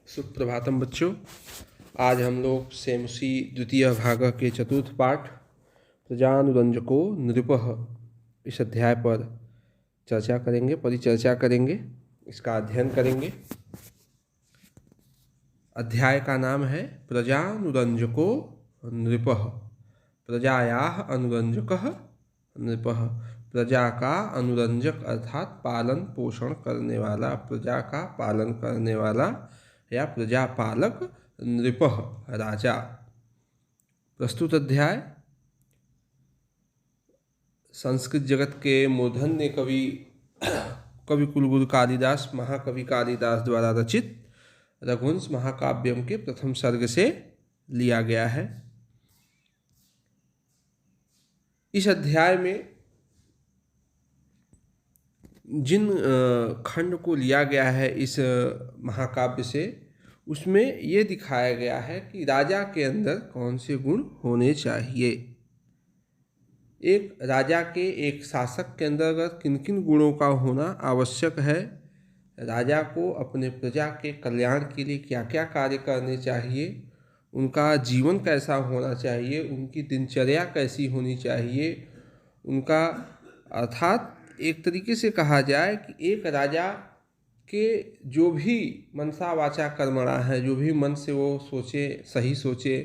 सुप्रभातम बच्चों। आज हम लोग सेमसी द्वितीय भाग के चतुर्थ पाठ प्रजानुरंजको नृपः इस अध्याय पर चर्चा करेंगे, परिचर्चा करेंगे, इसका अध्ययन करेंगे। अध्याय का नाम है प्रजानुरंजको नृपः। प्रजायाः अनुरंजकः नृपः। प्रजा का अनुरंजक अर्थात पालन पोषण करने वाला, प्रजा का पालन करने वाला या प्रजापालक नृपः राजा। प्रस्तुत अध्याय संस्कृत जगत के मूर्धन्य कवि कुलगुरु कालिदास, महाकवि कालिदास द्वारा रचित रघुवंश महाकाव्यम के प्रथम सर्ग से लिया गया है। इस अध्याय में जिन खंड को लिया गया है इस महाकाव्य से, उसमें ये दिखाया गया है कि राजा के अंदर कौन से गुण होने चाहिए। एक राजा के, एक शासक के अंतर्गत किन किन गुणों का होना आवश्यक है, राजा को अपने प्रजा के कल्याण के लिए क्या क्या कार्य करने चाहिए, उनका जीवन कैसा होना चाहिए, उनकी दिनचर्या कैसी होनी चाहिए, उनका अर्थात एक तरीके से कहा जाए कि एक राजा के जो भी मनसा वाचा कर्मणा है, जो भी मन से वो सोचे, सही सोचे,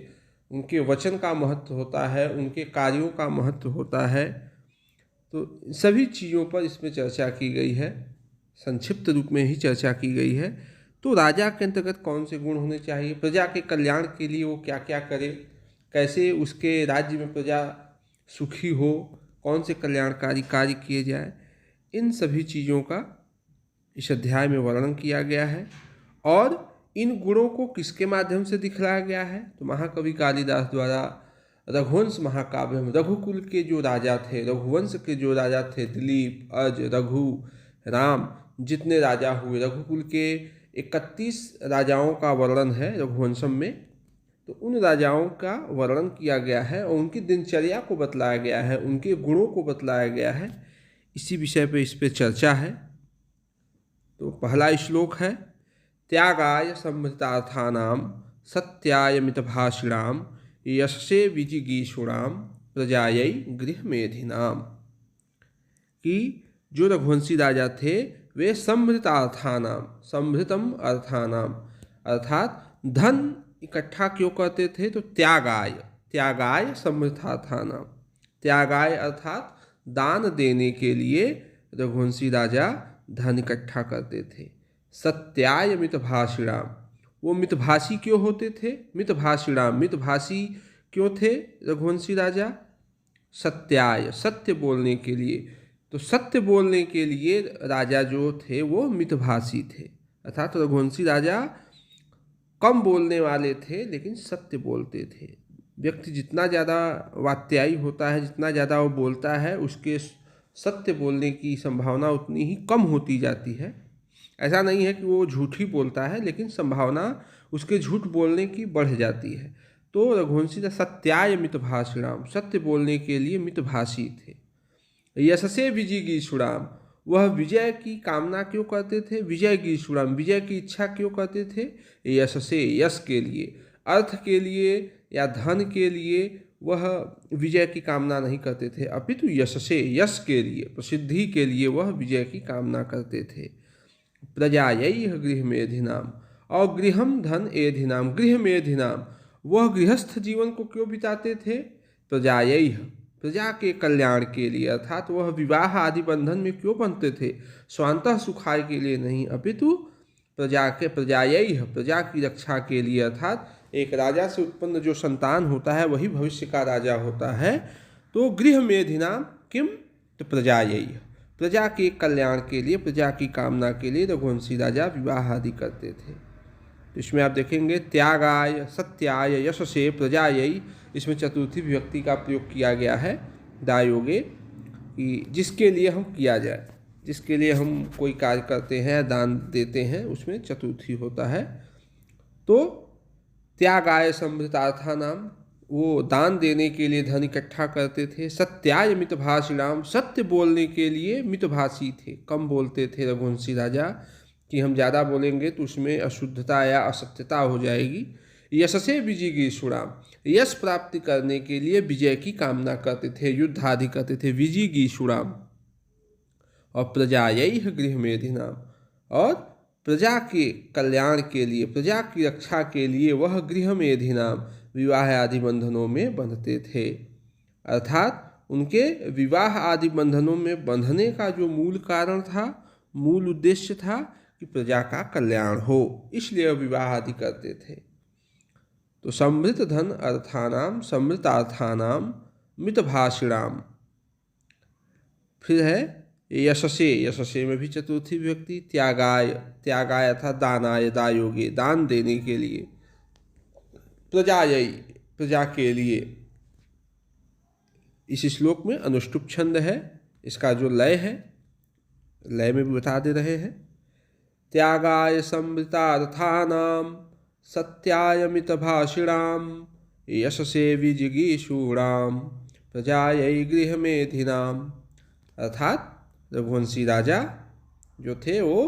उनके वचन का महत्व होता है, उनके कार्यों का महत्व होता है। तो सभी चीज़ों पर इसमें चर्चा की गई है, संक्षिप्त रूप में ही चर्चा की गई है। तो राजा के अंतर्गत कौन से गुण होने चाहिए, प्रजा के कल्याण के लिए वो क्या क्या करे, कैसे उसके राज्य में प्रजा सुखी हो, कौन से कल्याणकारी कार्य किए जाए, इन सभी चीज़ों का इस अध्याय में वर्णन किया गया है। और इन गुणों को किसके माध्यम से दिखलाया गया है, तो महाकवि कालिदास द्वारा रघुवंश महाकाव्य में रघुकुल के जो राजा थे, रघुवंश के जो राजा थे, दिलीप, अज, रघु, राम, जितने राजा हुए, रघुकुल के 31 राजाओं का वर्णन है रघुवंशम में। तो उन राजाओं का वर्णन किया गया है और उनकी दिनचर्या को बतलाया गया है, उनके गुणों को बतलाया गया है। इसी विषय पे इस पे चर्चा है। तो पहला श्लोक है, त्यागाय संभृतार्थानां सत्याय मितभाषिणां यशसे विजिगीषुणां प्रजायै गृहमेधिनां। कि जो रघुवंशी राजा थे वे संभृतार्थानां, संभृतम अर्थानां अर्थात धन इकट्ठा क्यों करते थे, तो त्यागाय, त्यागाय संभृतार्थानां, त्यागाय अर्थात दान देने के लिए रघुवंशी राजा धन इकट्ठा करते थे। सत्याय मितभाषिणाम, वो मितभाषी क्यों होते थे, मितभाषिणाम, मितभाषी क्यों थे रघुवंशी राजा, सत्याय, सत्य बोलने के लिए। तो सत्य बोलने के लिए राजा जो थे वो मितभाषी थे, अर्थात रघुवंशी राजा कम बोलने वाले थे लेकिन सत्य बोलते थे। व्यक्ति जितना ज़्यादा वात्यायी होता है, जितना ज़्यादा वो बोलता है, उसके सत्य बोलने की संभावना उतनी ही कम होती जाती है। ऐसा नहीं है कि वो झूठ ही बोलता है, लेकिन संभावना उसके झूठ बोलने की बढ़ जाती है। तो रघुवंशी सत्याय मितभाषिणाम, सत्य बोलने के लिए मितभाषी थे। यशसे विजिगीषुणाम, वह विजय की कामना क्यों करते थे, विजय गीषुणाम, विजय की इच्छा क्यों करते थे, यशसे, यश के लिए, अर्थ के लिए या धन के लिए वह विजय की कामना नहीं करते थे, अपितु यशसे, यश के लिए, प्रसिद्धि के लिए वह विजय की कामना करते थे। प्रजायै गृहमेधिनाम, और गृहम धन एधिनाम, गृहमेधिनाम, वह गृहस्थ जीवन को क्यों बिताते थे, प्रजायै, प्रजा के कल्याण के लिए, अर्थात वह विवाह आदि बंधन में क्यों बनते थे, स्वांतः सुखाय के लिए नहीं, अपितु प्रजायै, प्रजा की रक्षा के लिए, अर्थात एक राजा से उत्पन्न जो संतान होता है वही भविष्य का राजा होता है। तो गृह मेधिनाम किम, तो प्रजायै, प्रजा के कल्याण के लिए, प्रजा की कामना के लिए रघुवंशी राजा विवाह आदि करते थे। तो इसमें आप देखेंगे त्यागाय, सत्याय, यशसे, प्रजायै, इसमें चतुर्थी विभक्ति का प्रयोग किया गया है दायोगे, कि जिसके लिए हम किया जाए, जिसके लिए हम कोई कार्य करते हैं, दान देते हैं, उसमें चतुर्थी होता है। तो त्यागाय संभृतार्थानाम, वो दान देने के लिए धन इकट्ठा करते थे। सत्याय मितभाषिणाम, सत्य बोलने के लिए मितभाषी थे, कम बोलते थे रघुवंशी राजा। कि हम ज़्यादा बोलेंगे तो उसमें अशुद्धता या असत्यता हो जाएगी। यशसे विजिगीषुणाम, यश प्राप्ति करने के लिए विजय की कामना करते थे, युद्ध आदि करते थे। विजिगीषुणाम और प्रजायैः गृहमेधिनाम, और प्रजा के कल्याण के लिए, प्रजा की रक्षा के लिए वह गृहमेधिनाम विवाह आदि बंधनों में बंधते थे। अर्थात उनके विवाह आदि बंधनों में बंधने का जो मूल कारण था, मूल उद्देश्य था कि प्रजा का कल्याण हो, इसलिए विवाह आदि करते थे। तो समृत धन अर्थानाम समृतार्थानाम मितभाषिणाम, फिर है यशसे, यशसे में भी चतुर्थी विभक्ति। त्यागाय, त्यागाय अर्थात दानाय, दायोगे दान देने के लिए। प्रजायै, प्रजा के लिए। इस श्लोक में अनुष्टुप छंद है, इसका जो लय है, लय में भी बता दे रहे हैं। त्यागाय समृतार्थानाम सत्याय मितभाषिणाम यशसे विजिगीषूणाम प्रजायै गृहमेधिनाम। अर्थात रघुवंशी राजा जो थे वो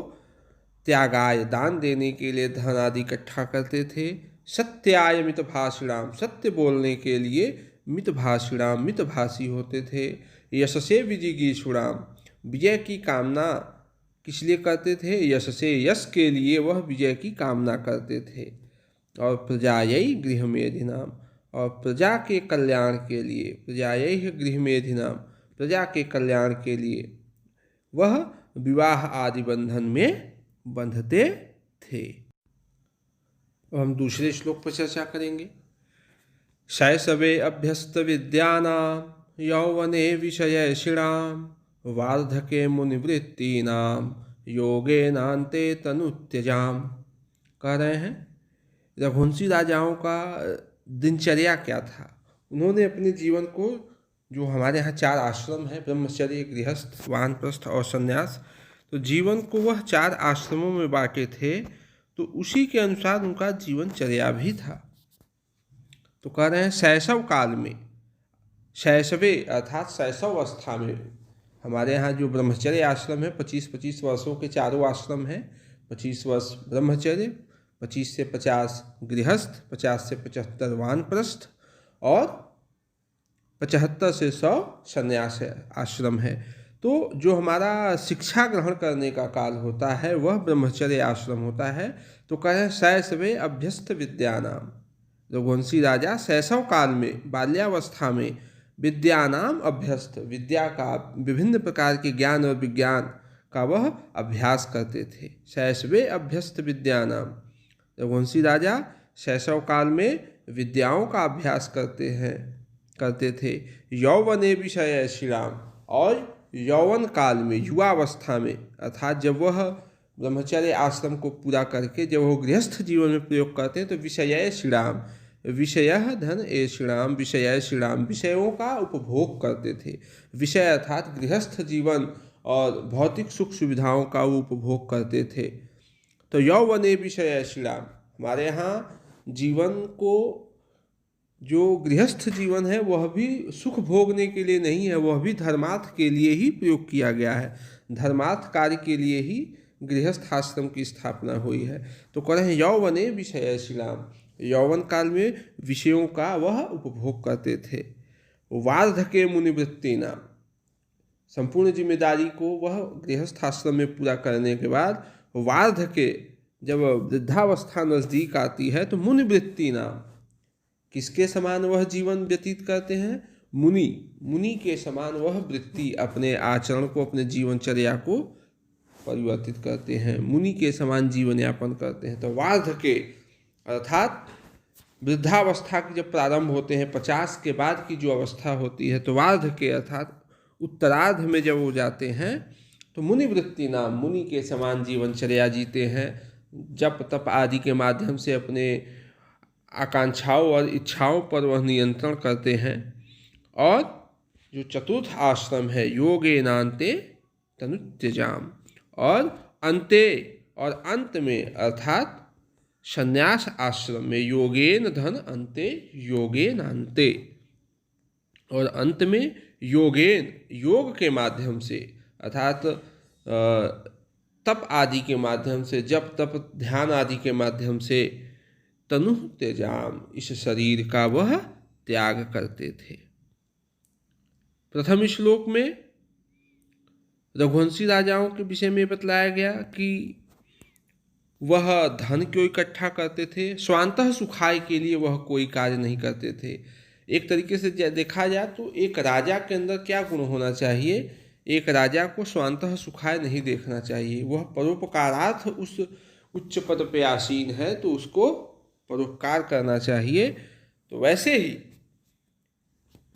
त्यागाय, दान देने के लिए धन आदि इकट्ठा करते थे। सत्याय मितभाषिणाम, सत्य बोलने के लिए मितभाषिणाम, मितभाषी होते थे। यशसे विजिगीषुणाम, विजय की कामना किस लिए करते थे? यशसे, यश के लिए वह विजय की कामना करते थे। और प्रजायै गृहमेधिनाम, और प्रजा के कल्याण के लिए, प्रजायै गृहमेधिनाम, प्रजा के कल्याण के लिए वह विवाह आदि बंधन में बंधते थे। अब हम दूसरे श्लोक पर चर्चा करेंगे। शैशवे अभ्यस्त विद्यानां यौवने विषयैषिणां वार्धके मुनिवृत्तीनां योगेनान्ते तनुत्यजाम। कह रहे हैं रघुवंशी राजाओं का दिनचर्या क्या था। उन्होंने अपने जीवन को, जो हमारे यहाँ 4 आश्रम हैं, ब्रह्मचर्य, गृहस्थ, वानप्रस्थ और संन्यास, तो जीवन को वह 4 आश्रमों में बांटे थे, तो उसी के अनुसार उनका जीवनचर्या भी था। तो कह रहे हैं शैशव काल में, शैशवे अर्थात शैशव अवस्था में, हमारे यहाँ जो ब्रह्मचर्य आश्रम है 25-25 वर्षों के चारों आश्रम हैं। 25 वर्ष ब्रह्मचर्य, 25 से 50 गृहस्थ, 50 से 75 वानप्रस्थ और 75 से 100 संन्यास आश्रम है। तो जो हमारा शिक्षा ग्रहण करने का काल होता है वह ब्रह्मचर्य आश्रम होता है। तो कहें शैशवे अभ्यस्त विद्यानाम, रघुवंशी राजा शैशव काल में, बाल्यावस्था में विद्यानाम अभ्यस्त, विद्या का, विभिन्न प्रकार के ज्ञान और विज्ञान का वह अभ्यास करते थे। शैशवे अभ्यस्त विद्यानाम, रघुवंशी राजा शैशव काल में विद्याओं का अभ्यास करते थे। यौवने विषयैषिणाम, और यौवन काल में, युवावस्था में, अर्थात जब वह ब्रह्मचर्य आश्रम को पूरा करके जब वो गृहस्थ जीवन में प्रयोग करते हैं तो विषयैषिणाम, विषयः धन ऐषिणाम, विषयैषिणाम, विषयों का उपभोग करते थे। विषय अर्थात गृहस्थ जीवन और भौतिक सुख सुविधाओं का वो उपभोग करते थे। तो यौवने विषयैषिणाम, हमारे यहाँ जीवन को, जो गृहस्थ जीवन है वह भी सुख भोगने के लिए नहीं है, वह भी धर्मार्थ के लिए ही प्रयोग किया गया है। धर्मार्थ कार्य के लिए ही गृहस्थ आश्रम की स्थापना हुई है। तो कह रहे हैं यौवने विषयैषिणाम, यौवन काल में विषयों का वह उपभोग करते थे। वार्धके मुनिवृत्तीनाम, संपूर्ण जिम्मेदारी को वह गृहस्थ आश्रम में पूरा करने के बाद वार्धके, जब वृद्धावस्था नजदीक आती है तो मुनिवृत्तीनाम, किसके समान वह जीवन व्यतीत करते हैं? मुनि, मुनि के समान वह वृत्ति, अपने आचरण को, अपने जीवनचर्या को परिवर्तित करते हैं, मुनि के समान जीवन यापन करते हैं। तो वार्धके अर्थात वृद्धावस्था की जब प्रारंभ होते हैं, 50 के बाद की जो अवस्था होती है, तो वार्धके अर्थात उत्तरार्ध में जब वो जाते हैं तो मुनिवृत्ति नाम, मुनि के समान जीवनचर्या जीते हैं। जप तप आदि के माध्यम से अपने आकांक्षाओं और इच्छाओं पर वह नियंत्रण करते हैं। और जो चतुर्थ आश्रम है योगेनान्ते तनुत्यजाम, और अंते और अंत में अर्थात संन्यास आश्रम में योगेन धन अंते योगेनान्ते, और अंत में योगेन, योग के माध्यम से, अर्थात तप आदि के माध्यम से, जप तप ध्यान आदि के माध्यम से तनु त्यजाम, इस शरीर का वह त्याग करते थे। प्रथम श्लोक में रघुवंशी राजाओं के विषय में बतलाया गया कि वह धन क्यों इकट्ठा करते थे, स्वांतः सुखाय के लिए वह कोई कार्य नहीं करते थे। एक तरीके से देखा जाए तो एक राजा के अंदर क्या गुण होना चाहिए, एक राजा को स्वांतः सुखाय नहीं देखना चाहिए, वह परोपकारार्थ उस उच्च पद पे आसीन है तो उसको परोपकार करना चाहिए। तो वैसे ही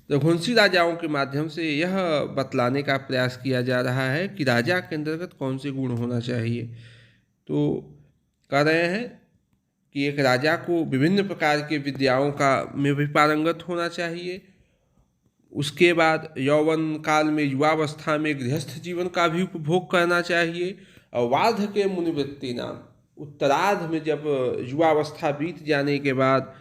रघुवंशी राजाओं के माध्यम से यह बतलाने का प्रयास किया जा रहा है कि राजा के अंतर्गत कौन से गुण होना चाहिए। तो कह रहे हैं कि एक राजा को विभिन्न प्रकार के विद्याओं का में भी पारंगत होना चाहिए, उसके बाद यौवन काल में युवावस्था में गृहस्थ जीवन का भी उपभोग करना चाहिए, और वार्धक्य मुनिवृत्ति नाम, उत्तरार्ध में जब युवावस्था बीत जाने के बाद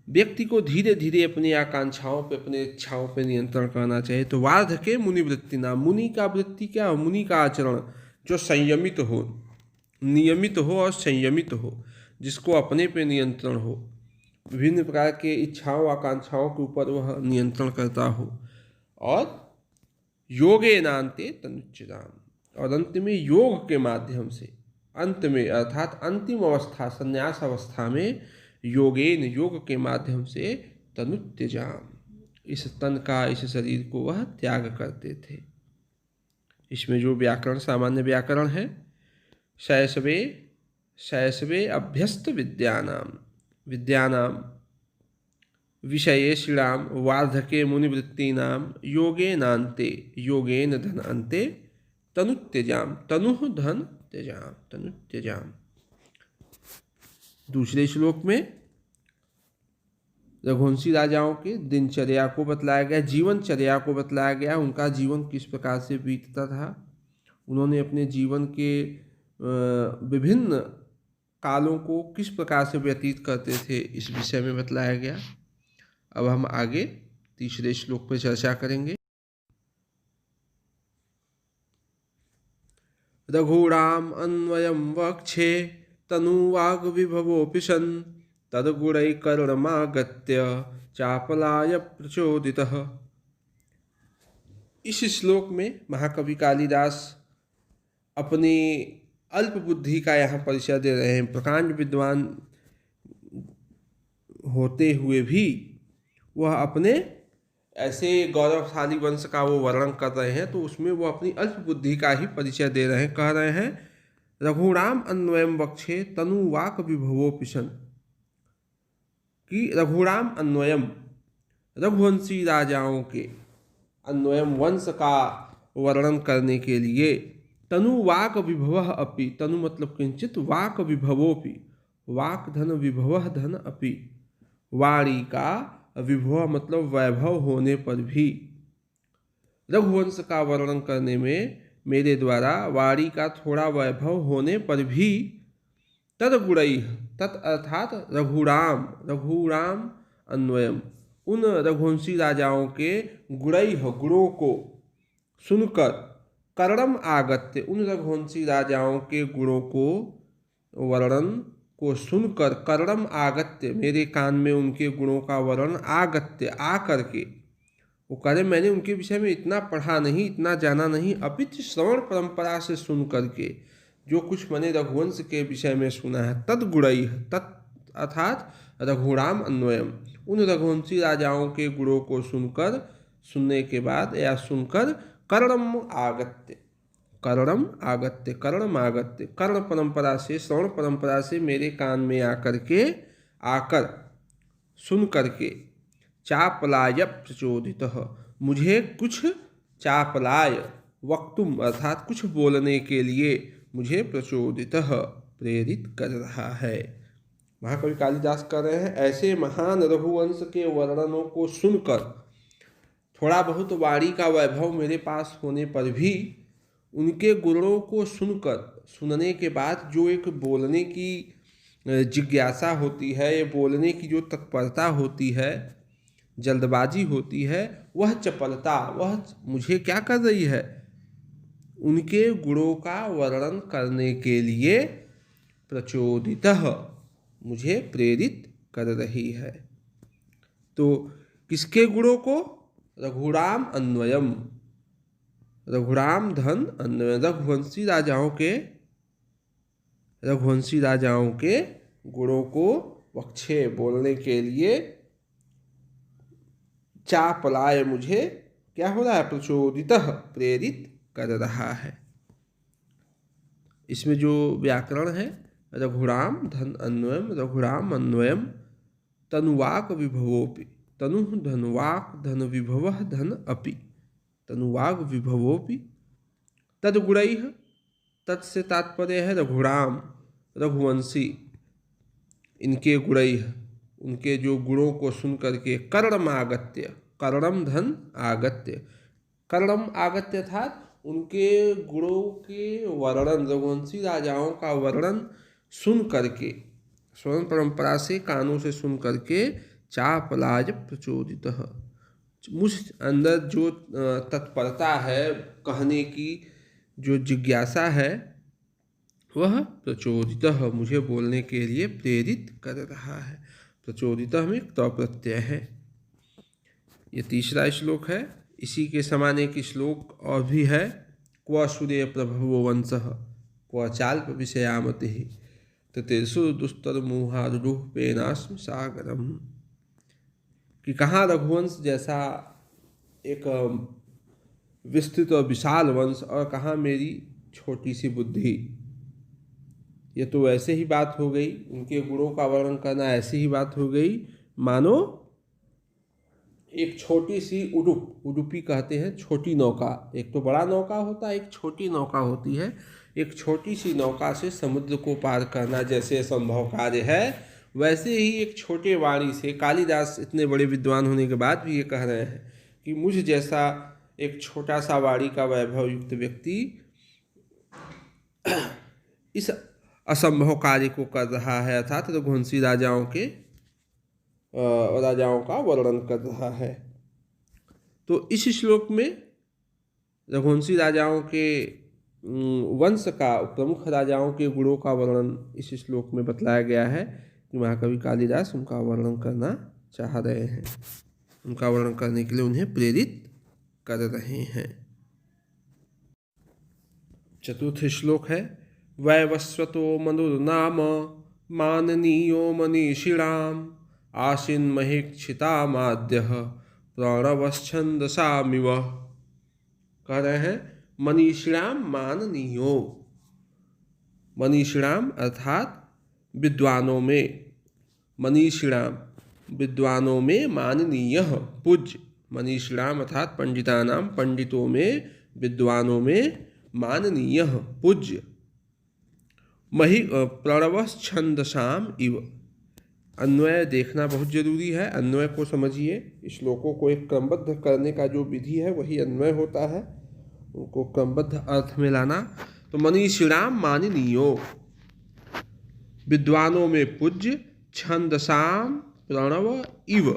व्यक्ति को धीरे धीरे अपनी आकांक्षाओं पे, अपने इच्छाओं पे नियंत्रण करना चाहिए। तो वार्धक्य मुनिवृत्ति नाम, मुनि का वृत्ति क्या, मुनि का आचरण जो संयमित हो, नियमित हो और संयमित हो, जिसको अपने पे नियंत्रण हो, विभिन्न प्रकार के इच्छाओं आकांक्षाओं के ऊपर वह नियंत्रण करता हो। और योगेनान्ते तनुच्यताम, और अंत में योग के माध्यम से, अंत में अर्थात अंतिम अवस्था संन्यास अवस्था में योगेन, योग के माध्यम से तनुत्यजाम, इस तन का, इस शरीर को वह त्याग करते थे। इसमें जो व्याकरण, सामान्य व्याकरण है, शैशवे शैशवे अभ्यस्त विद्यानाम, विद्यानाम विषयेषिणाम वार्धके मुनिवृत्तीनाम योगेनान्ते, योगेन धन अन्ते तनुत्यजाम, तनुः धन त्यजाम, तनुत्यजाम। दूसरे श्लोक में रघुवंशी राजाओं के दिनचर्या को बतलाया गया, जीवनचर्या को बतलाया गया, उनका जीवन किस प्रकार से बीतता था, उन्होंने अपने जीवन के विभिन्न कालों को किस प्रकार से व्यतीत करते थे, इस विषय में बतलाया गया। अब हम आगे तीसरे श्लोक पर चर्चा करेंगे। रघूणाम अन्वयम वक्षे तनुवाग विभवोऽपि सन् तद्गुणैकर्णमागत्य चापलाय प्रचोदितः। इस श्लोक में महाकवि कालिदास अपनी अल्प बुद्धि का यहाँ परिचय दे रहे हैं। प्रकांड विद्वान होते हुए भी वह अपने ऐसे गौरवशाली वंश का वो वर्णन कर रहे हैं, तो उसमें वो अपनी अल्प बुद्धि का ही परिचय दे रहे हैं। कह रहे हैं रघुणाम अन्वयम वक्षे तनुवाक विभवोपिशन, कि रघुराम अन्वयम, रघुवंशी राजाओं के अन्वयम वंश का वर्णन करने के लिए, तनुवाक विभव अपि, तनु मतलब किंचित, वाक विभवोपि, वाक धन विभव धन अपि, वाणी का विभव मतलब वैभव होने पर भी, रघुवंश का वर्णन करने में मेरे द्वारा वाणी का थोड़ा वैभव होने पर भी, तद्गुणैः, तत् अर्थात रघुराम, रघुराम अन्वयम, उन रघुवंशी राजाओं के गुणैः, गुणों को सुनकर, कर्णम आगत्य, उन रघुवंशी राजाओं के गुणों को, वर्णन को सुनकर, कर्णम आगत्य, मेरे कान में उनके गुणों का वर्णन, आगत्य आकर के, वो कह रहे मैंने उनके विषय में इतना पढ़ा नहीं, इतना जाना नहीं, अपिच श्रवण परंपरा से सुन करके जो कुछ मैंने रघुवंश के विषय में सुना है, तद्गुणैः, तत् अर्थात रघुराम अन्वयम, उन रघुवंशी राजाओं के गुणों को सुनकर, सुनने के बाद या सुनकर, कर्णम आगत्य, कर्णम आगत्य, कर्णम आगत्य, कर्ण परंपरा से, श्रवण परंपरा से मेरे कान में आकर के, आकर सुन करके, चापलाय प्रचोदितः, मुझे कुछ चापलाय, वक्तुम अर्थात कुछ बोलने के लिए मुझे प्रचोदितः, प्रेरित कर रहा है। महाकवि कालिदास कह रहे हैं ऐसे महान रघुवंश के वर्णनों को सुनकर, थोड़ा बहुत वाणी का वैभव मेरे पास होने पर भी, उनके गुणों को सुनकर, सुनने के बाद जो एक बोलने की जिज्ञासा होती है, ये बोलने की जो तत्परता होती है, जल्दबाजी होती है, वह चपलता, वह मुझे क्या कर रही है, उनके गुणों का वर्णन करने के लिए प्रचोदितः मुझे प्रेरित कर रही है। तो किसके गुणों को? रघुराम अन्वयम, रघुराम धन अन्वय, रघुवंशी राजाओं के गुणों को वक्षे बोलने के लिए चापलाय मुझे क्या हो रहा है? प्रचोदितः प्रेरित कर रहा है। इसमें जो व्याकरण है, रघुराम धन अन्वयम, रघुराम अन्वयम तनुवाक विभवोपि, तनु धनुवाक धन विभव धन अपि, तनुवाक विभवोपि तद्गुणैः, तत् से तात्पर्य है रघुराम रघुवंशी, इनके गुणैः, उनके जो गुणों को सुन करके कर्णम आगत्य, कर्णम धन आगत्य, कर्णम आगत्य था उनके गुणों के वर्णन, रघुवंशी राजाओं का वर्णन सुन करके, स्वर्ण परंपरा से कानों से सुन करके चापलाज प्रचोदित, मुझ अंदर जो तत्परता है, कहने की जो जिज्ञासा है, वह प्रचोदित मुझे बोलने के लिए प्रेरित कर रहा है। प्रचोदित में त प्रत्यय है। ये तीसरा श्लोक है। इसी के समान एक श्लोक और भी है, क्व सूर्य प्रभवो वंशः क्व चाल्प विषयामति ततेषु दुस्तर मुहारुः पेनास्म सागरम, कि कहाँ रघुवंश जैसा एक विस्तृत और विशाल वंश और कहाँ मेरी छोटी सी बुद्धि। ये तो ऐसे ही बात हो गई, उनके गुणों का वर्णन करना ऐसी ही बात हो गई मानो एक छोटी सी उडुप, उडुपी कहते हैं छोटी नौका, एक तो बड़ा नौका होता है, एक छोटी नौका होती है। एक छोटी सी नौका से समुद्र को पार करना जैसे संभव कार्य है, वैसे ही एक छोटे वाणी से कालिदास इतने बड़े विद्वान होने के बाद भी ये कह रहे हैं कि मुझ जैसा एक छोटा सा वाणी का वैभव युक्त व्यक्ति इस असंभव कार्य को कर रहा है, अर्थात रघुवंशी राजाओं का वर्णन कर रहा है। तो इस श्लोक में रघुवंशी राजाओं के वंश का, प्रमुख राजाओं के गुणों का वर्णन इस श्लोक में बतलाया गया है कि महाकवि कालिदास उनका वर्णन करना चाह रहे हैं, उनका वर्णन करने के लिए उन्हें प्रेरित कर रहे हैं। चतुर्थ श्लोक है, वैवस्वतो मनुर्नाम माननीयो मनीषिणाम आसीन महीक्षितामाद्यः प्रणवश्छंदसामिव। कह रहे हैं मनीषिणाम माननीयो, मनीषिणाम अर्थात विद्वानों में, मनीषिणाम विद्वानों में माननीय पूज्य, मनीषिणाम अर्थात पंडितानाम पंडितों में, विद्वानों में माननीय पूज्य, मही प्रणवश्छंदसाम इव। अन्वय देखना बहुत जरूरी है, अन्वय को समझिए। श्लोकों को एक क्रमबद्ध करने का जो विधि है वही अन्वय होता है, उनको क्रमबद्ध अर्थ में लाना। तो मनीषिणाम माननीयो, विद्वानों में पूज्य, छंदसाम प्रणव इव,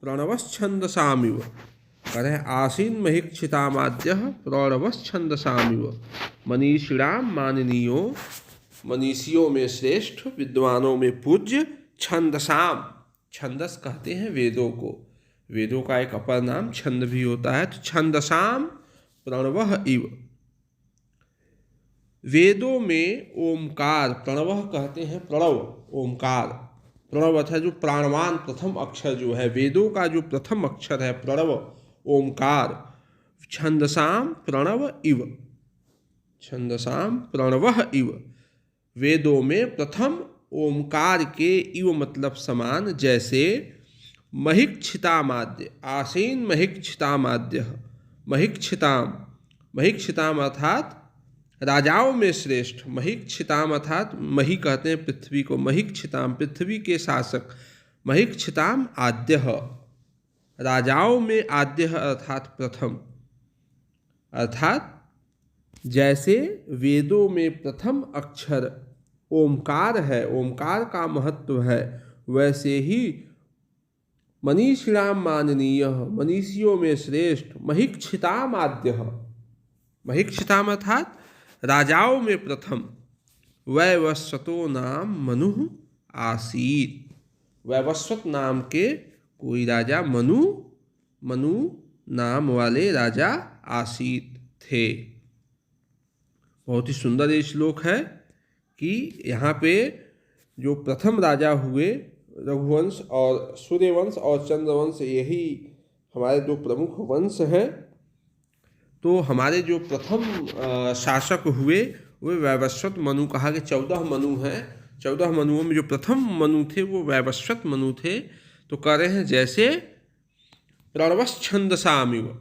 प्रणवश्छंदसाम इव। करें आसीन महीक्षितामाद्य प्रणवश्छंदसाम इव। मनीषिणाम माननीयो, मनीषियों में श्रेष्ठ, विद्वानों में पूज्य, छंदसाम, छंदस कहते हैं वेदों को, वेदों का एक अपर नाम छंद भी होता है। तो छंदसाम प्रणवः इव, वेदों में ओमकार, प्रणवः कहते हैं प्रणव, ओमकार, प्रणव अर्थात जो प्राणवान प्रथम अक्षर जो है, वेदों का जो प्रथम अक्षर है प्रणव ओमकार, छंदसाम प्रणव इव, छंदसाम प्रणवः इव, वेदों में प्रथम ओमकार के इव मतलब समान, जैसे महीक्षितामाद्य, आसीन महीक्षितामाद्य, महीक्षिताम, महीक्षिताम अर्थात राजाओं में श्रेष्ठ, महीक्षिताम अर्थात मही कहते हैं पृथ्वी को, महीक्षिताम पृथ्वी के शासक, महीक्षिताम आद्य, राजाओं में आद्य अर्थात प्रथम, अर्थात जैसे वेदों में प्रथम अक्षर ओमकार है, ओमकार का महत्व है, वैसे ही मनीषिणाम माननीय, मनीषियों में श्रेष्ठ, महीक्षिताम आद्य, महिक्षिताम अर्थात राजाओं में प्रथम वैवस्वतो नाम मनु आसीत। वैवस्वत नाम के कोई राजा मनु नाम वाले राजा आसीत थे। बहुत ही सुंदर ये श्लोक है कि यहाँ पे जो प्रथम राजा हुए रघुवंश और सूर्यवंश और चंद्रवंश, यही हमारे दो प्रमुख वंश हैं। तो हमारे जो प्रथम शासक हुए वे वैवस्वत मनु, कहा कि 14 मनु हैं। 14 मनुओं में जो प्रथम मनु थे वो वैवस्वत मनु थे। तो कह रहे हैं जैसे प्रणवस छंदसामिव,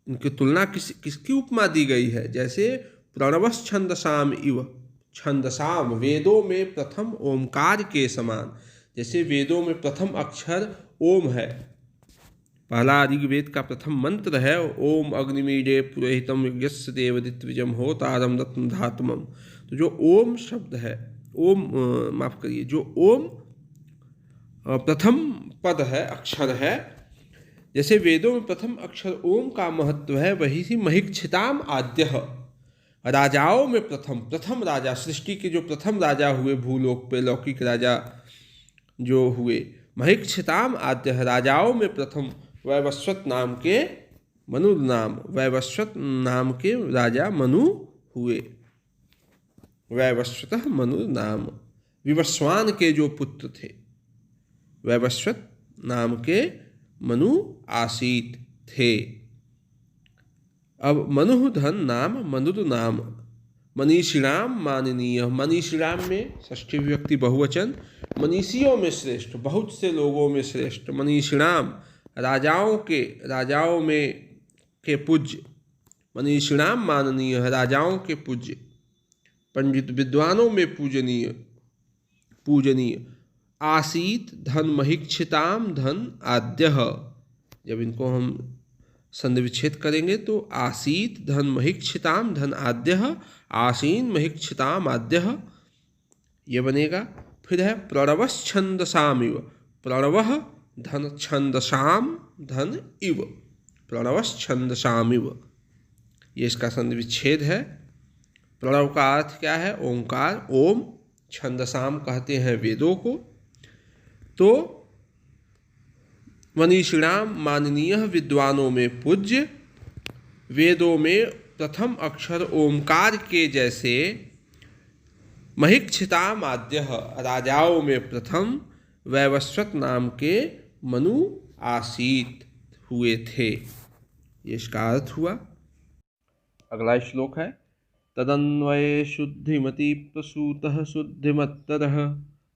इनकी तुलना किसकी उपमा दी गई है? जैसे प्रणवस छंदसाम इव, छंदसाम वेदों में प्रथम ओमकार के समान। जैसे वेदों में प्रथम अक्षर ओम है, पहला ऋग्वेद का प्रथम मंत्र है ओम अग्निमीडे पुरोहितम यज्ञस्य देवदित्विजम होतारम रत्न धातुमम। तो जो ओम शब्द है, ओम माफ करिए, जो ओम प्रथम पद है, अक्षर है, जैसे वेदों में प्रथम अक्षर ओम का महत्व है, वही सी महिक्षिताम आद्यः, राजाओं में प्रथम राजा, सृष्टि के जो प्रथम राजा हुए भूलोक पे, लौकिक राजा जो हुए, महिक्षिताम आद्यः, राजाओं में प्रथम वैवस्वत नाम के मनु नाम, वैवस्वत नाम के राजा मनु हुए। वैवस्वतः मनु नाम, विवस्वान के जो पुत्र थे, वैवस्वत नाम के मनु आसीत थे। अब मनु धन नाम मनुर नाम, मनीषिणाम माननीय, मनीषिणाम में षष्ठी विभक्ति बहुवचन, मनीषियों में श्रेष्ठ, बहुत से लोगों में श्रेष्ठ, मनीषिणाम राजाओं में के पूज्य, मनीषिणाम माननीय, राजाओं के पूज्य, पंडित विद्वानों में पूजनीय, आसीत धन महिक्षिताम धन आद्यः। जब इनको हम संधि विच्छेद करेंगे तो आसीत धन महिक्षिताम धन आद्यः, आसीन महिक्षिताम आद्यः ये बनेगा। फिर है प्रणवस छंदसामिव, प्रणवः धन छंदसाम धन इव, प्रणवस छंदसामिव, ये इसका संधि विच्छेद है। प्रणव का अर्थ क्या है? ओंकार, ओम। छंदसाम कहते हैं वेदों को। तो मनीषिणाम माननीय, विद्वानों में पूज्य, वेदों में प्रथम अक्षर ओंकार के जैसे, महिक्षिताम आद्यः, राजाओं में प्रथम वैवस्वत नाम के मनु आसीत हुए थे। ये इसका अर्थ हुआ। अगला श्लोक है तदन्वये शुद्धिमति प्रसूतः शुद्धिमत्तरः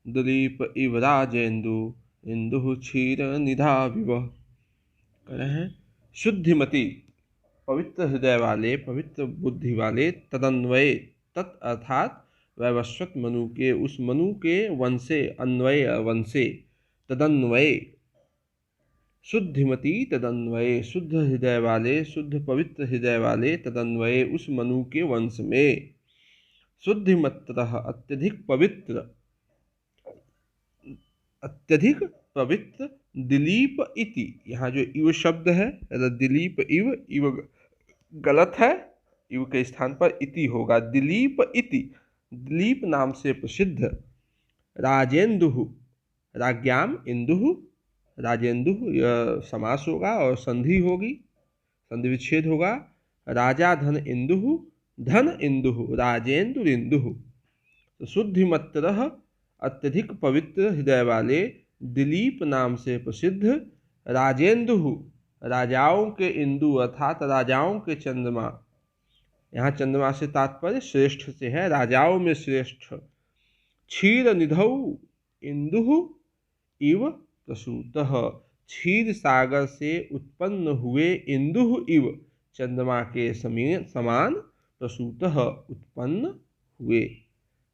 दिलीप इव राजेन्दु इंदु क्षीर निधाविव। कह रहे हैं शुद्धिमति, पवित्र हृदय वाले, पवित्र बुद्धि वाले, तदन्वये, तत् अर्थात वैवस्वत मनु के, उस मनु के वंशे, अन्वय वंशे, तदन्वये, शुद्धिमति तदन्वये, शुद्ध हृदय वाले, शुद्ध पवित्र हृदय वाले, तदन्वये, उस मनु के वंश में, शुद्धिमत्तरः, अत्यधिक पवित्र, दिलीप इति, यहाँ जो इव शब्द है, दिलीप इव गलत है, इव के स्थान पर इति होगा, दिलीप इति, दिलीप नाम से प्रसिद्ध, राजेन्दुः, राज्ञाम इंदुः, राजेन्दुः यह समास होगा और संधि होगी, संधि विच्छेद होगा, राजा धन इंदुः, धन इंदुः, राजेन्दुरिंदुः। तो शुद्धिमत्तरः, अत्यधिक पवित्र हृदय वाले, दिलीप नाम से प्रसिद्ध, राजेन्दुः, राजाओं के इंदु अर्थात राजाओं के चंद्रमा, यहाँ चंद्रमा से तात्पर्य श्रेष्ठ से है, राजाओं में श्रेष्ठ, क्षीर निधौ इंदुः इव प्रसूतः, क्षीर सागर से उत्पन्न हुए, इंदुः इव, चंद्रमा के समान, प्रसूतः, उत्पन्न हुए।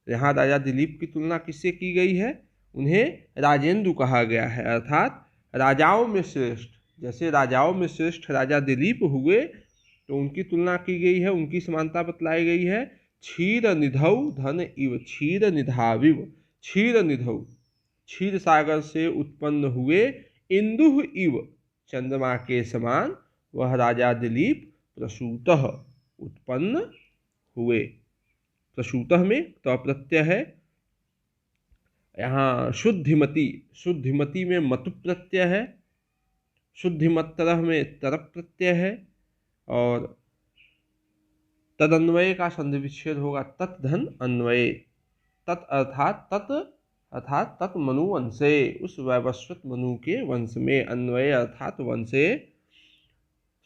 यहाँ राजा दिलीप की तुलना किससे की गई है? उन्हें राजेंदु कहा गया है, अर्थात राजाओं में श्रेष्ठ। जैसे राजाओं में श्रेष्ठ राजा दिलीप हुए तो उनकी तुलना की गई है, उनकी समानता बतलाई गई है। क्षीर निधौ धन इव, क्षीर निधाविव, क्षीर निधौ, क्षीर सागर से उत्पन्न हुए, इंदुः इव, चंद्रमा के समान, वह राजा दिलीप प्रसूतः, उत्पन्न हुए। प्रसूतः में तो प्रत्यय है। यहाँ शुद्धिमती, शुद्धिमती में मतु प्रत्यय है। शुद्धिमत्तरः में तरप प्रत्यय है। और तदन्वय का संधि विच्छेद होगा तत् धन अन्वय। तत् अर्थात तत् मनु वंशे, उस वैवस्वत मनु के वंश में। अन्वय अर्थात वंशे,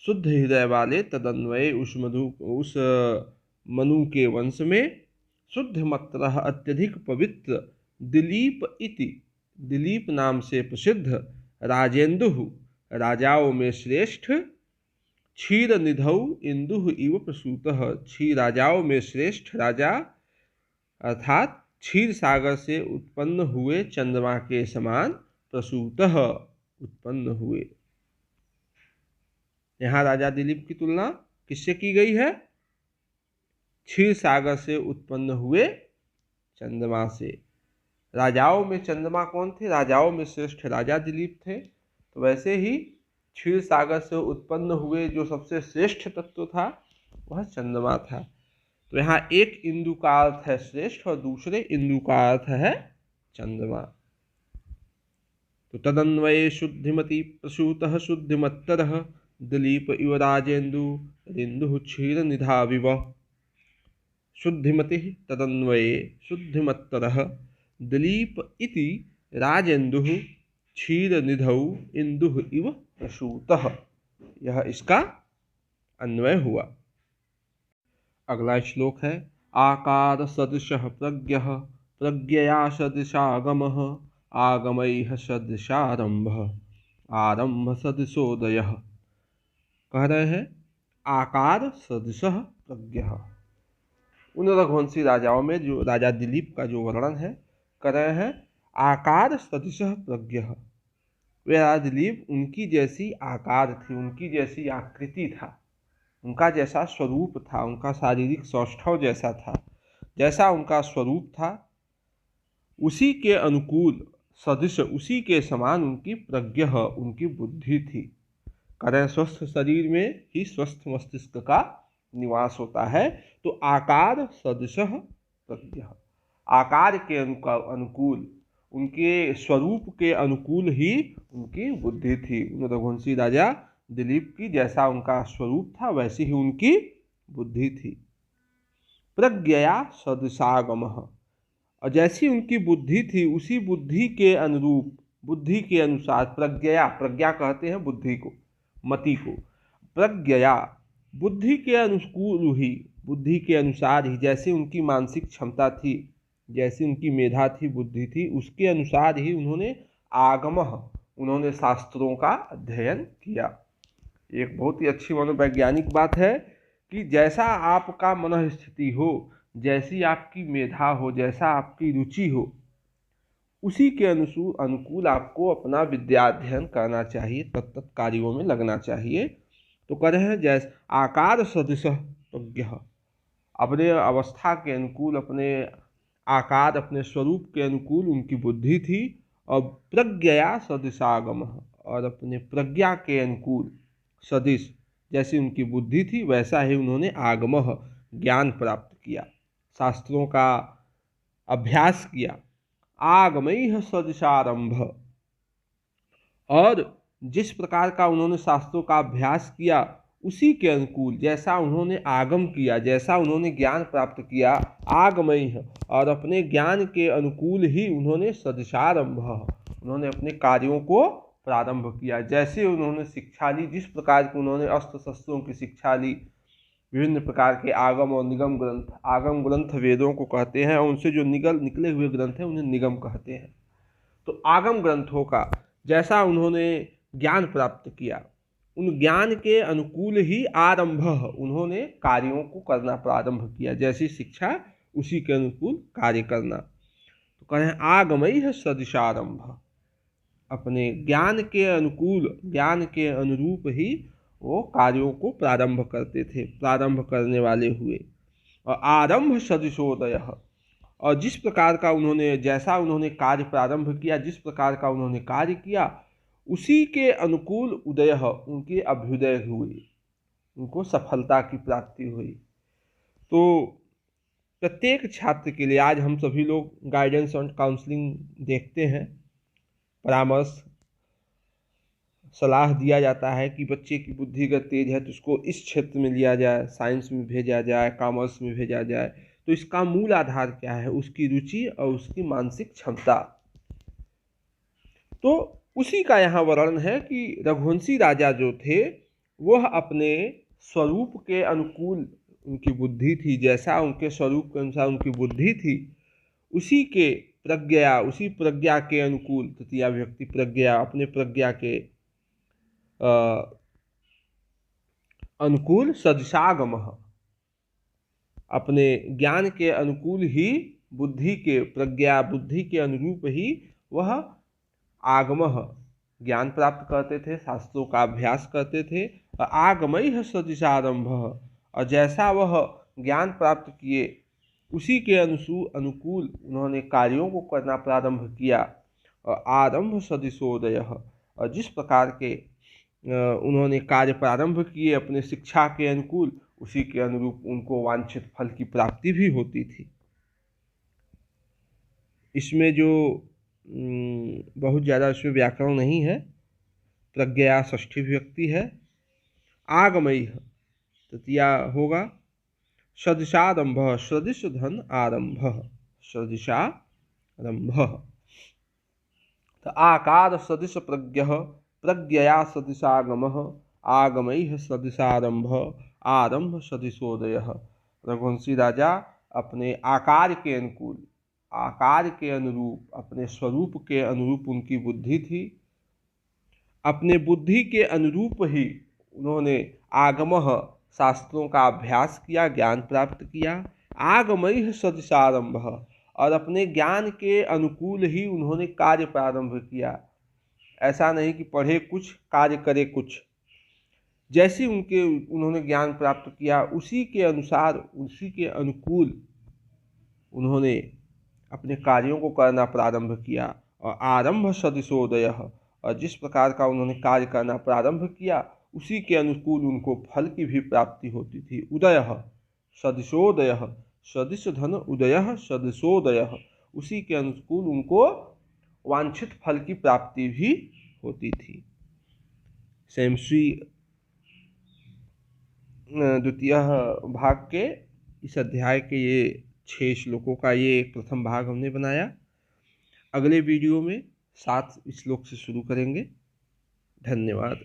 शुद्ध हृदय वाले तदन्वय उस मनु के वंश में। शुद्ध मत्रः अत्यधिक पवित्र दिलीप इति, दिलीप नाम से प्रसिद्ध राजेन्दु, राजाओं में श्रेष्ठ। क्षीर निधौ इंदु इव प्रसूतः, क्षीर राजाओं में श्रेष्ठ राजा अर्थात क्षीर सागर से उत्पन्न हुए चंद्रमा के समान प्रसूतः उत्पन्न हुए। यहाँ राजा दिलीप की तुलना किससे की गई है? क्षीर सागर से उत्पन्न हुए चंद्रमा से। राजाओं में चंद्रमा कौन थे? राजाओं में श्रेष्ठ राजा दिलीप थे। तो वैसे ही क्षीर सागर से उत्पन्न हुए जो सबसे श्रेष्ठ तत्व था वह चंद्रमा था। तो यहाँ एक इंदु का अर्थ है श्रेष्ठ और दूसरे इंदु का अर्थ है चंद्रमा। तो तदन्वये शुद्धिमती प्रसूतः शुद्धिमत्तरः दिलीप इव राजेन्दु रिन्दुः क्षीर निधाविव। शुद्धिमति तदन्वये शुद्धिमत्तरः दिलीप इति राजेन्दुः क्षीर निधौ इंदुः इव प्रसूतः, यह इसका अन्वय हुआ। अगला श्लोक है आकार सदृशः प्रज्ञः प्रज्ञया सदृशागमः आगमैः सदृशारंभः आरंभ सदृशोदयः। कह रहे हैं आकार सदृशः प्रज्ञः। उन रघुवंशी राजाओं में जो राजा दिलीप का जो वर्णन है कर रहे हैं आकार सदृशः प्रज्ञः। वे राजा दिलीप उनकी जैसी आकार थी, उनकी जैसी आकृति था, उनका जैसा स्वरूप था, उनका शारीरिक सौष्ठव जैसा था, जैसा उनका स्वरूप था उसी के अनुकूल सदृश, उसी के समान उनकी प्रज्ञा, उनकी बुद्धि थी। करें स्वस्थ शरीर में ही स्वस्थ मस्तिष्क का निवास होता है। तो आकार सदृश प्रज्ञा, आकार के अनुकूल, उनके स्वरूप के अनुकूल ही उनकी बुद्धि थी। उन रघुवंशी राजा दिलीप की जैसा उनका स्वरूप था वैसी ही उनकी बुद्धि थी। प्रज्ञया सदृशागमः, और जैसी उनकी बुद्धि थी उसी बुद्धि के अनुरूप, बुद्धि के अनुसार, प्रज्ञया, प्रज्ञा कहते हैं बुद्धि को, मति को, प्रज्ञया बुद्धि के अनुकूल ही, बुद्धि के अनुसार ही, जैसे उनकी मानसिक क्षमता थी, जैसी उनकी मेधा थी, बुद्धि थी, उसके अनुसार ही उन्होंने आगमः, उन्होंने शास्त्रों का अध्ययन किया। एक बहुत ही अच्छी मनोवैज्ञानिक बात है कि जैसा आपका मन स्थिति हो, जैसी आपकी मेधा हो, जैसा आपकी रुचि हो, उसी के अनुकूल आपको अपना विद्याध्ययन करना चाहिए, तत्त कार्यों में लगना चाहिए। तो कह रहे हैं जैसे आकार सदृश प्रज्ञः, अपने अवस्था के अनुकूल, अपने आकार, अपने स्वरूप के अनुकूल उनकी बुद्धि थी। और प्रज्ञया सदृशागमः, और अपने प्रज्ञा के अनुकूल सदृश, जैसी उनकी बुद्धि थी वैसा ही उन्होंने आगमः, ज्ञान प्राप्त किया, शास्त्रों का अभ्यास किया। आगमैः सदृशारंभ, और जिस प्रकार का उन्होंने शास्त्रों का अभ्यास किया उसी के अनुकूल, जैसा उन्होंने आगम किया, जैसा उन्होंने ज्ञान प्राप्त किया, आगमैः, और अपने ज्ञान के अनुकूल ही उन्होंने सदृशारंभ, उन्होंने अपने कार्यों को प्रारंभ किया। जैसे उन्होंने शिक्षा ली, जिस प्रकार की उन्होंने अस्त्र शस्त्रों की शिक्षा ली, विभिन्न प्रकार के आगम और निगम ग्रंथ, आगम ग्रंथ वेदों को कहते हैं, और उनसे जो निकले हुए ग्रंथ हैं उन्हें निगम कहते हैं। तो आगम ग्रंथों का जैसा उन्होंने ज्ञान प्राप्त किया, उन ज्ञान के अनुकूल ही आरंभ, उन्होंने कार्यों को करना प्रारंभ किया, जैसी शिक्षा उसी के अनुकूल कार्य करना। तो कहें आगमैः सदृशारंभ, अपने ज्ञान के अनुकूल, ज्ञान के अनुरूप ही वो कार्यों को प्रारंभ करते थे, प्रारंभ करने वाले हुए। और आरंभ सदृशोदयः, और जिस प्रकार का उन्होंने, जैसा उन्होंने कार्य प्रारंभ किया, जिस प्रकार का उन्होंने कार्य किया उसी के अनुकूल उदय, उनके अभ्युदय हुए, उनको सफलता की प्राप्ति हुई। तो प्रत्येक छात्र के लिए आज हम सभी लोग गाइडेंस और काउंसलिंग देखते हैं, परामर्श सलाह दिया जाता है कि बच्चे की बुद्धि अगर तेज है तो उसको इस क्षेत्र में लिया जाए, साइंस में भेजा जाए, कॉमर्स में भेजा जाए। तो इसका मूल आधार क्या है? उसकी रुचि और उसकी मानसिक क्षमता। तो उसी का यहाँ वर्णन है कि रघुवंशी राजा जो थे वह अपने स्वरूप के अनुकूल उनकी बुद्धि थी, जैसा उनके स्वरूप के अनुसार उनकी बुद्धि थी, उसी प्रज्ञा के अनुकूल, तृतीया विभक्ति प्रज्ञा, अपने प्रज्ञा के अनुकूल सदृशागमः, अपने ज्ञान के अनुकूल ही प्रज्ञा बुद्धि के अनुरूप ही वह आगमः ज्ञान प्राप्त करते थे, शास्त्रों का अभ्यास करते थे। और आगमैः सदृशारंभः, और जैसा वह ज्ञान प्राप्त किए उसी के अनुकूल उन्होंने कार्यों को करना प्रारंभ किया। और आरंभ सदृशोदयः, और जिस प्रकार के उन्होंने कार्य प्रारंभ किए अपने शिक्षा के अनुकूल, उसी के अनुरूप उनको वांछित फल की प्राप्ति भी होती थी। इसमें जो बहुत ज़्यादा इसमें व्याकरण नहीं है, प्रज्ञा षष्ठी विभक्ति है, आगमैः तृतीया होगा, सदृशारंभ सदृश धन आरंभ, सदृशारंभ। तो आकार सदृश प्रज्ञया सदृशागमः, आगमैः सदृशारंभ, आरंभ सदृशोदयः। रघुवंशी राजा अपने आकार के अनुकूल, आकार के अनुरूप, अपने स्वरूप के अनुरूप उनकी बुद्धि थी। अपने बुद्धि के अनुरूप ही उन्होंने आगमः शास्त्रों का अभ्यास किया, ज्ञान प्राप्त किया। आगमैः सदृशारंभः, और अपने ज्ञान के अनुकूल ही उन्होंने कार्य प्रारंभ किया। ऐसा नहीं कि पढ़े कुछ कार्य करे कुछ। जैसे उन्होंने ज्ञान प्राप्त किया उसी के अनुसार, उसी के अनुकूल उन्होंने अपने कार्यों को करना प्रारंभ किया। और आरंभ सदृशोदयः, और जिस प्रकार का उन्होंने कार्य करना प्रारंभ किया उसी के अनुकूल उनको फल की भी प्राप्ति होती थी। उदयः सदृशोदयः, सदृश धन उदयः सदृशोदयः, उसी के अनुकूल उनको वांछित फल की प्राप्ति भी होती थी। सेमश्री द्वितीय भाग के इस अध्याय के ये 6 श्लोकों का ये प्रथम भाग हमने बनाया। अगले वीडियो में 7 श्लोक से शुरू करेंगे। धन्यवाद।